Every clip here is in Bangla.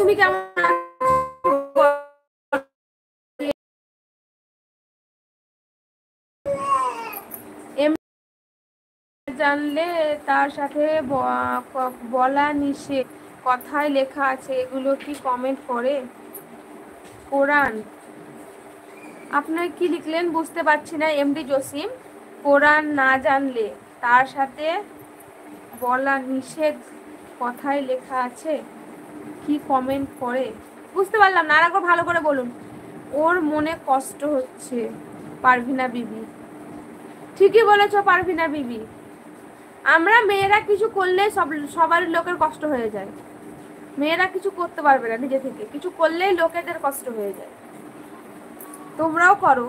তুমি কেমন জানলে তার সাথে বলা নিষেধ, কথায় লেখা আছে, এগুলো কি কমেন্ট করে? কোরআন আপনার কি লিখলেন বুঝতে পারছি না এমডি জসিম। কোরআন না জানলে তার সাথে বলা নিষেধ, কথায় লেখা আছে, কি কমেন্ট করে? বুঝতে পারলাম না, আরেকবার ভালো করে বলুন। ওর মনে কষ্ট হচ্ছে। পারভিনা বিবি, ঠিকই বলেছো পারভিনা বিবি। আমরা মেয়েরা কিছু করলে সবার লোকের কষ্ট হয়ে যায়। মেয়েরা কিছু করতে পারবে না নিজে থেকে, কিছু করলেই লোকেদের কষ্ট হয়ে যায়। তোমরাও করো।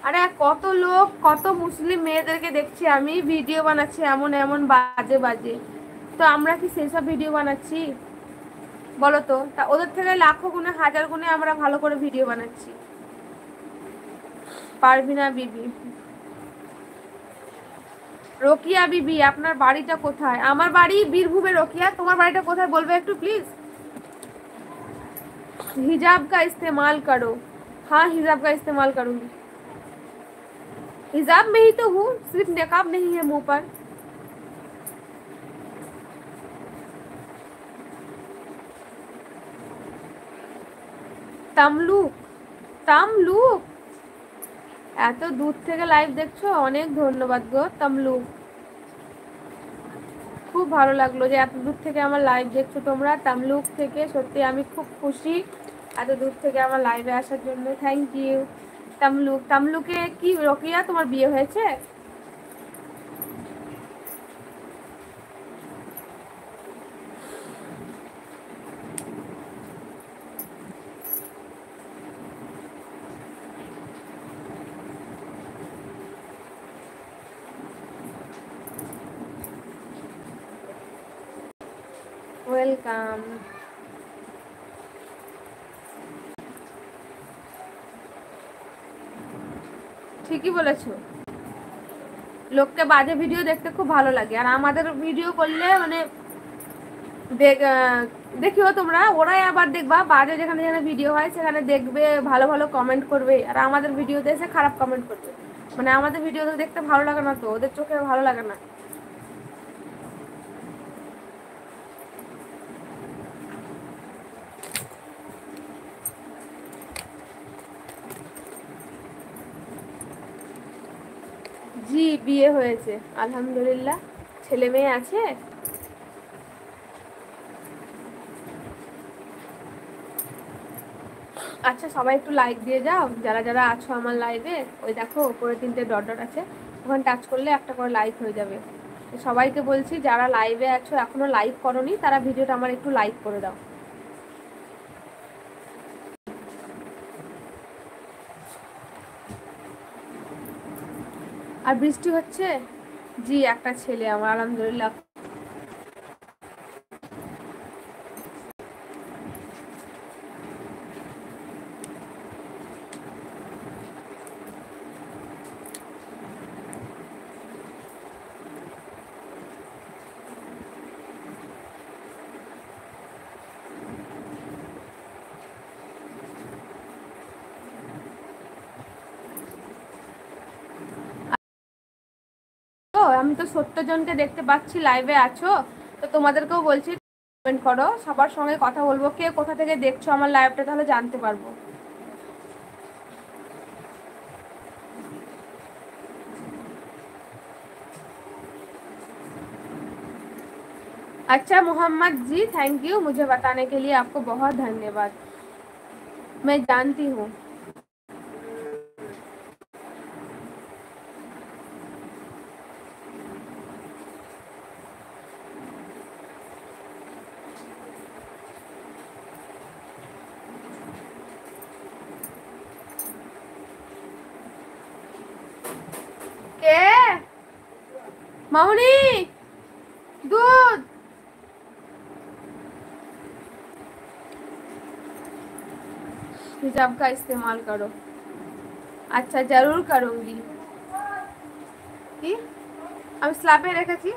আরে কত লোক, কত মুসলিম মেয়েদেরকে দেখছি আমি ভিডিও বানাচ্ছি এমন এমন বাজে বাজে, তো আমরা কি সেসব ভিডিও বানাচ্ছি বলো তো? তা ওদের থেকে লাখো গুণে হাজার গুণে আমরা ভালো করে ভিডিও বানাচ্ছি। পারভিনা বিবি, রোকিয়া বিবি আপনার বাড়িটা কোথায়? আমার বাড়ি বীরভূমে। রোকিয়া তোমার বাড়িটা কোথায় বলবে একটু প্লিজ? हिजाब का इस्तेमाल करो। हाँ हिजाब का इस्तेमाल करूंगी, हिजाब में ही तो हूँ, सिर्फ निकाब नहीं है मुंह पर। তামলুক, তামলুক এত দূর থেকে লাইভ দেখছো, অনেক ধন্যবাদ গো তামলুক। খুব ভালো লাগলো যে এত দূর থেকে আমার লাইভ দেখছো তোমরা তামলুক থেকে, সত্যি আমি খুব খুশি এত দূর থেকে আমার লাইভে আসার জন্য। Thank you Tamluk. তামলুকে কি রোকিয়া তোমার বিয়ে হয়েছে? ওয়েলকাম। ঠিকই বলেছো, লোককে বাজে ভিডিও দেখতে খুব ভালো লাগে, আর আমাদের ভিডিও করলে মানে দেখিও তোমরা, ওরাই আবার দেখবা বাজে যেখানে যেখানে ভিডিও হয় সেখানে দেখবে ভালো ভালো কমেন্ট করবে, আর আমাদের ভিডিওতে এসে খারাপ কমেন্ট করবে। মানে আমাদের ভিডিও দেখতে ভালো লাগে না, তো ওদের চোখে ভালো লাগে না। জি বিয়ে হয়েছে আলহামদুলিল্লাহ। ছেলে মেয়ে আছে। আচ্ছা সবাই একটু লাইক দিয়ে যাও যারা যারা আছো আমার লাইভে। ওই দেখো উপরে 3টে ডট ডট আছে, ওখানে টাচ করলে একটা করে লাইক হয়ে যাবে। সবাইকে বলছি যারা লাইভে আছো এখনো লাইক করোনি তারা ভিডিওটা আমার একটু লাইক করে দাও। আর বৃষ্টি হচ্ছে? জি একটা ছেলে আমার আলহামদুলিল্লাহ। আমি তো 70 জনকে দেখতে পাচ্ছি লাইভে আছো, তো তোমাদেরকেও বলছি কমেন্ট করো, সবার সঙ্গে কথা বলবো, কে কোথা থেকে দেখছো আমার লাইভটা তাহলে জানতে পারবো। अच्छा मोहम्मद जी थैंक यू, मुझे बताने के लिए आपको बहुत धन्यवाद। मैं जानती हूँ। কে মামুনি दूध? हिजाब का इस्तेमाल करो। अच्छा जरूर करूँगी। কি আমি স্ল্যাপে রেখেছি।